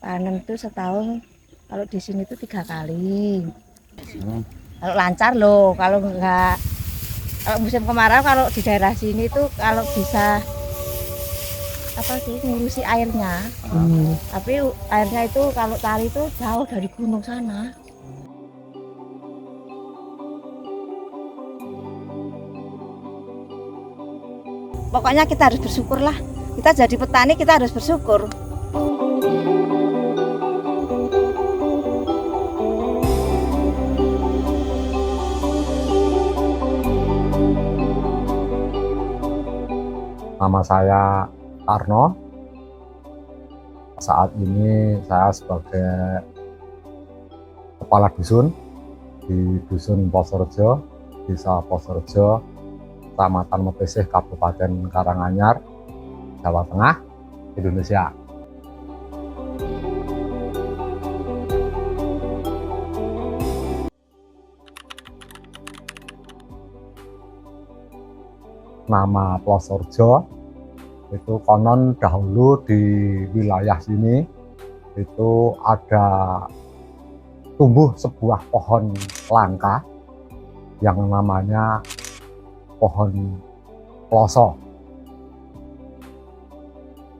Panen tuh setahun kalau di sini tuh 3 kali. Kalau lancar loh, kalau enggak, kalau musim kemarau kalau di daerah sini tuh kalau bisa apa sih ngurusi airnya. Tapi airnya itu kalau cari itu jauh dari gunung sana. Pokoknya kita harus bersyukur lah. Kita jadi petani kita harus bersyukur. Nama saya Arno. Saat ini saya sebagai kepala dusun di Dusun Posorejo, Desa Posorejo, Kecamatan Mepesih, Kabupaten Karanganyar, Jawa Tengah, Indonesia. Nama Posorejo itu konon dahulu di wilayah sini itu ada tumbuh sebuah pohon langka yang namanya pohon ploso.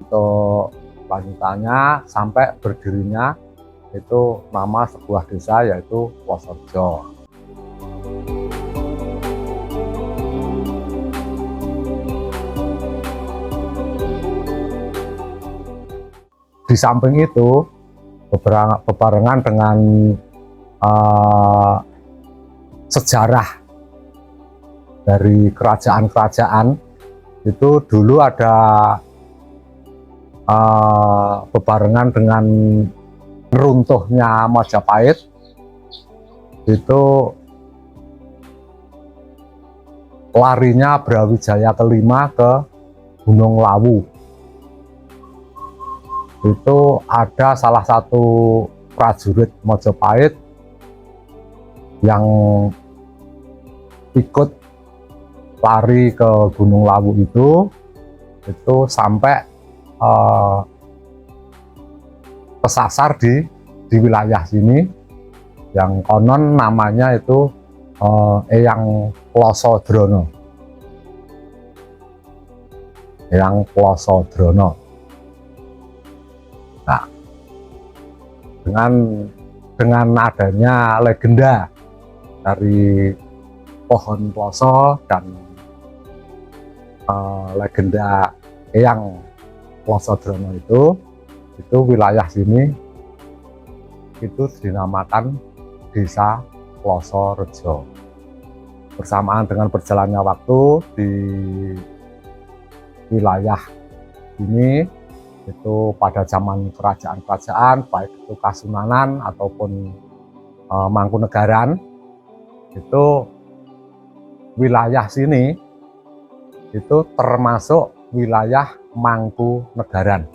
Untuk lanjutannya sampai berdirinya itu nama sebuah desa yaitu Posorejo. Di samping itu, bebarengan dengan sejarah dari kerajaan-kerajaan, itu dulu ada bebarengan dengan runtuhnya Majapahit, itu larinya Brawijaya kelima ke Gunung Lawu. Itu ada salah satu prajurit Majapahit yang ikut lari ke Gunung Lawu itu sampai kesasar di wilayah sini yang konon namanya itu Eyang Plosodrono. Eyang Plosodrono. Nah, dengan adanya legenda dari pohon ploso dan legenda Eyang Plosodrono itu wilayah sini itu dinamakan Desa Posorejo. Bersamaan dengan berjalannya waktu di wilayah ini itu pada zaman kerajaan-kerajaan baik itu Kasunanan ataupun Mangkunegaran, itu wilayah sini itu termasuk wilayah Mangkunegaran.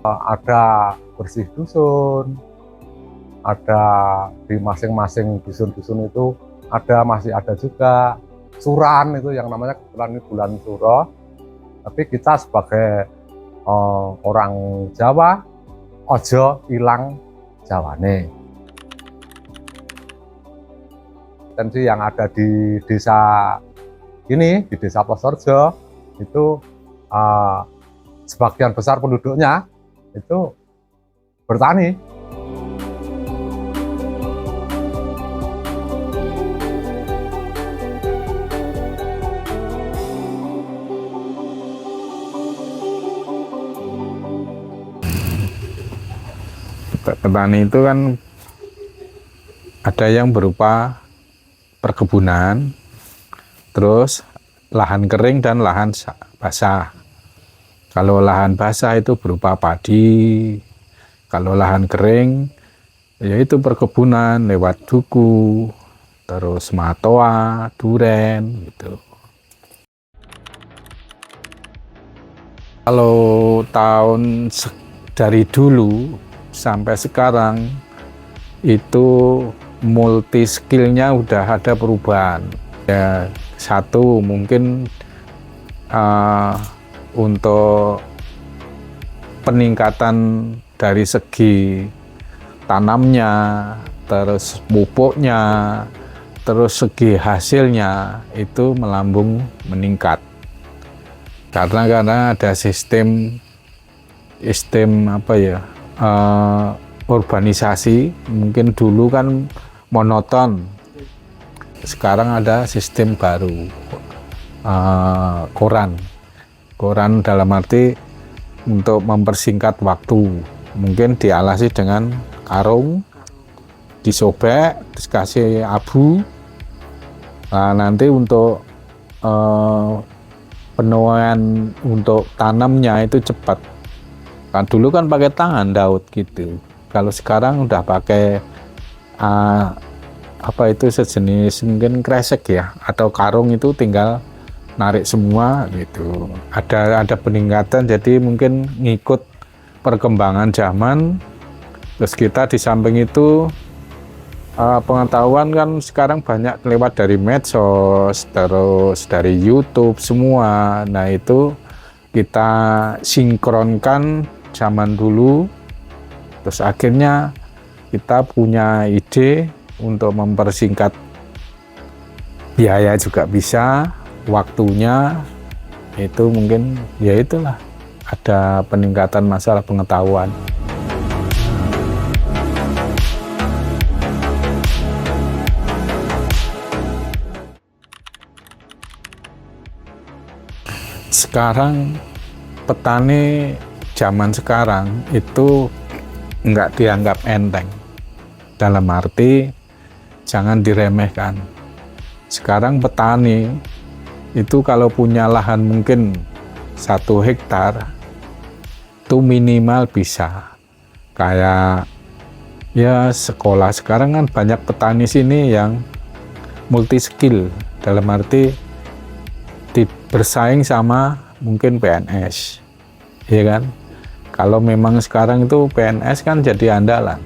Ada bersih dusun, ada di masing-masing dusun-dusun itu masih ada juga suran, itu yang namanya kebetulan ini bulan Suro. Tapi kita sebagai orang Jawa, ojo ilang Jawane. Tentu yang ada di desa ini, di Desa Posorejo, itu sebagian besar penduduknya itu bertani. Petani itu kan ada yang berupa perkebunan, terus lahan kering dan lahan basah. Kalau lahan basah itu berupa padi, kalau lahan kering yaitu perkebunan lewat duku, terus matoa, duren gitu. Kalau dari dulu sampai sekarang itu multi skillnya udah ada perubahan. Ya, satu mungkin untuk peningkatan dari segi tanamnya, terus pupuknya, terus segi hasilnya itu melambung meningkat. Karena ada sistem apa ya, urbanisasi. Mungkin dulu kan monoton, sekarang ada sistem baru, koran dalam arti untuk mempersingkat waktu. Mungkin dialasi dengan karung, disobek, dikasih abu. Nah, nanti untuk penuaian untuk tanamnya itu cepat. Kan dulu kan pakai tangan daud gitu. Kalau sekarang udah pakai apa itu sejenis mungkin kresek ya, atau karung, itu tinggal narik semua gitu. Ada peningkatan, jadi mungkin ngikut perkembangan zaman. Terus kita di samping itu pengetahuan kan sekarang banyak lewat dari medsos, terus dari YouTube semua. Nah, itu kita sinkronkan zaman dulu, terus akhirnya kita punya ide untuk mempersingkat biaya juga bisa, waktunya itu mungkin ya itulah, ada peningkatan masalah pengetahuan. Sekarang petani zaman sekarang itu nggak dianggap enteng, dalam arti jangan diremehkan. Sekarang petani itu kalau punya lahan mungkin 1 hektar itu minimal bisa kayak ya sekolah. Sekarang kan banyak petani sini yang multi skill, dalam arti bersaing sama mungkin PNS, ya kan? Kalau memang sekarang itu PNS kan jadi andalan,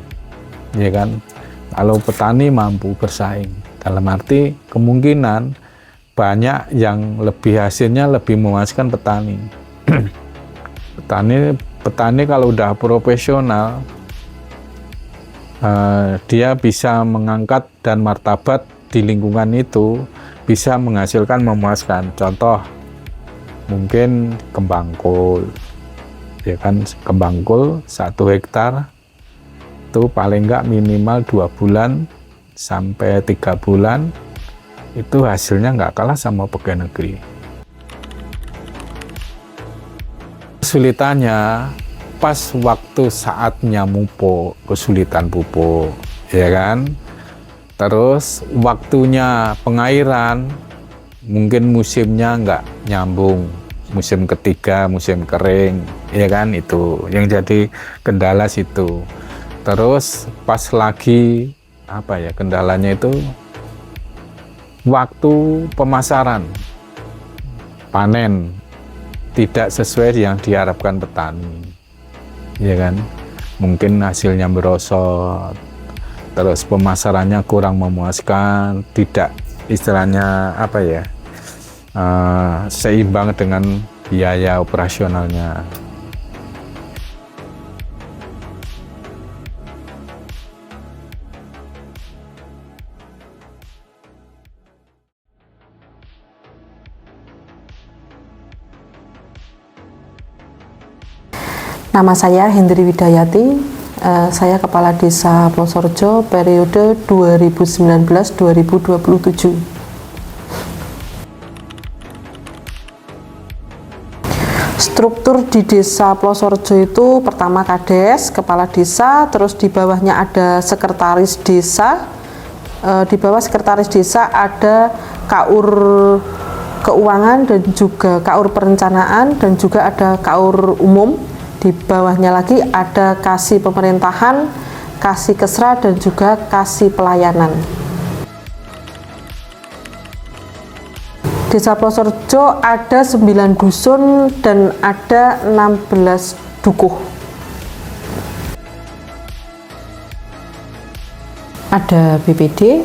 ya kan? Kalau petani mampu bersaing, dalam arti kemungkinan banyak yang lebih hasilnya lebih memuaskan petani. petani kalau udah profesional, dia bisa mengangkat dan martabat di lingkungan itu, bisa menghasilkan memuaskan. Contoh mungkin kembangkul, ya kan, kembangkul 1 hektar itu paling enggak minimal 2 bulan sampai 3 bulan itu hasilnya nggak kalah sama pegawai negeri. Kesulitannya pas waktu saatnya mupuk, kesulitan pupuk, ya kan. Terus waktunya pengairan, mungkin musimnya nggak nyambung, musim ketiga, musim kering, ya kan, itu yang jadi kendala situ. Terus pas lagi apa ya, kendalanya itu waktu pemasaran, panen tidak sesuai yang diharapkan petani, ya kan, mungkin hasilnya merosot. Terus pemasarannya kurang memuaskan, tidak istilahnya apa ya, seimbang dengan biaya operasionalnya. Nama saya Hendri Widayati. Saya Kepala Desa Plosorjo periode 2019-2027. Struktur di Desa Plosorjo itu pertama Kades, Kepala Desa, terus di bawahnya ada Sekretaris Desa. Di bawah Sekretaris Desa ada KAUR Keuangan dan juga KAUR Perencanaan dan juga ada KAUR Umum. Di bawahnya lagi ada Kasih Pemerintahan, Kasih Kesra, dan juga Kasih Pelayanan. Desa Plosorjo ada 9 dusun dan ada 16 dukuh. Ada BPD,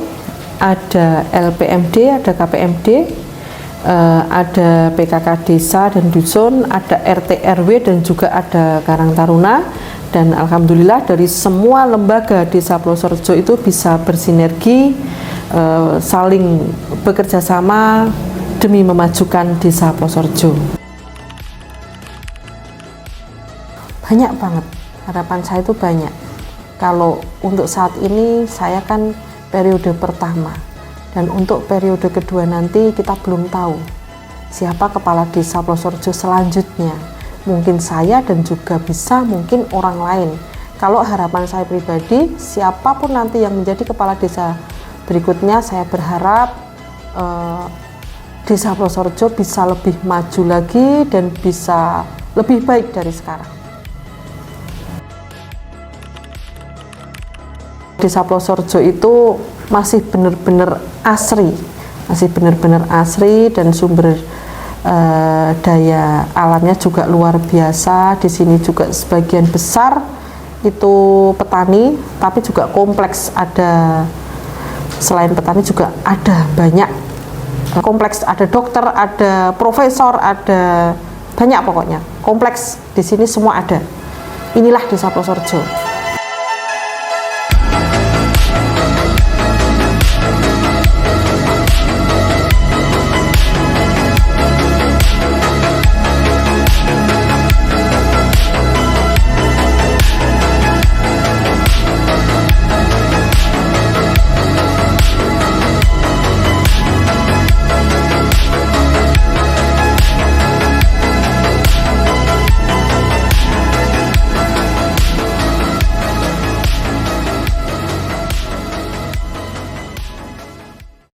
ada LPMD, ada KPMD, ada PKK desa dan dusun, ada RT RW dan juga ada Karang Taruna. Dan alhamdulillah dari semua lembaga Desa Plosorjo itu bisa bersinergi, saling bekerja sama demi memajukan Desa Plosorjo. Banyak banget, harapan saya itu banyak. Kalau untuk saat ini saya kan periode pertama, dan untuk periode kedua nanti kita belum tahu siapa kepala Desa Plosorjo selanjutnya. Mungkin saya dan juga bisa mungkin orang lain. Kalau harapan saya pribadi, siapapun nanti yang menjadi kepala desa berikutnya, saya berharap Desa Plosorjo bisa lebih maju lagi dan bisa lebih baik dari sekarang. Desa Plosorjo itu masih benar-benar asri, dan sumber daya alamnya juga luar biasa. Di sini juga sebagian besar itu petani, tapi juga kompleks. Ada selain petani juga ada banyak kompleks, ada dokter, ada profesor, ada banyak pokoknya kompleks. Di sini semua ada. Inilah Desa Plosorjo.